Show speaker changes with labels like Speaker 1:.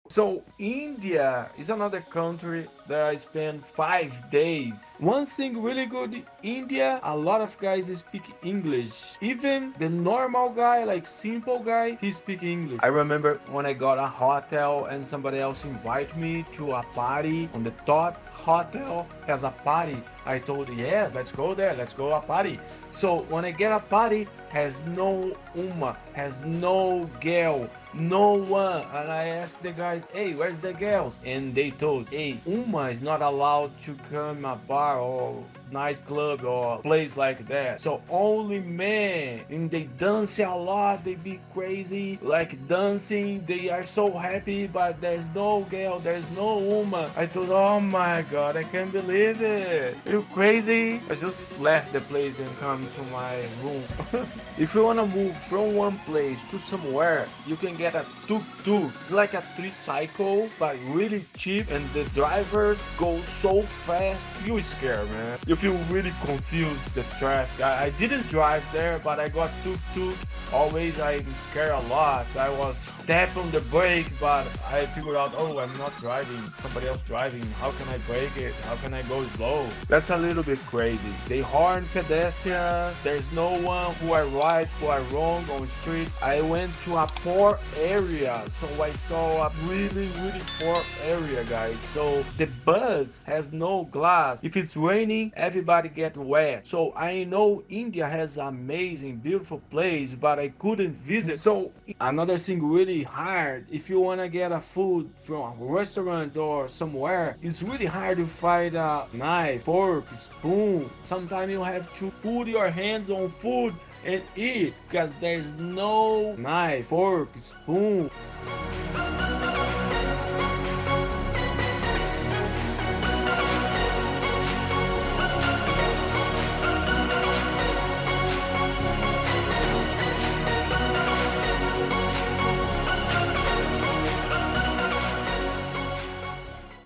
Speaker 1: So India is another country that I spent 5 days. One thing really good in India, a lot of guys speak English. Even the normal guy, like simple guy, he speak English. I remember when I got a hotel and somebody else invited me to a party on the top hotel has a party. I told yes, let's go there, let's go a party. So when I get a party, has no has no girl, no one. And I asked the guys, hey, where's the girls? And they told, hey, is not allowed to come a bar or nightclub or place like that. So only men, and they dance a lot, they be crazy, like dancing, they are so happy, but there's no girl, there's no woman. I thought, oh my god, I can't believe it. You crazy? I just left the place and come to my room. If you wanna move from one place to somewhere, you can get a tuk-tuk. It's like a tricycle, but really cheap, and the drivers go so fast, you scared, man. You feel really confused, the traffic. I didn't drive there, but I got tuk-tuk. Always I'm scared a lot. I was step on the brake, but I figured out, oh, I'm not driving, somebody else driving. How can I brake it? How can I go slow? That's a little bit crazy. They horn pedestrians. There's no one who are right, who are wrong on the street. I went to a poor area, so I saw a really, really poor area, guys. So the bus has no glass. If it's raining, everybody get wet. So I know India has amazing, beautiful place, but I couldn't visit. So another thing really hard, if you wanna get a food from a restaurant or somewhere, it's really hard to find a knife, fork, spoon. Sometimes you have to put your hands on food and eat because there's no knife, fork, spoon.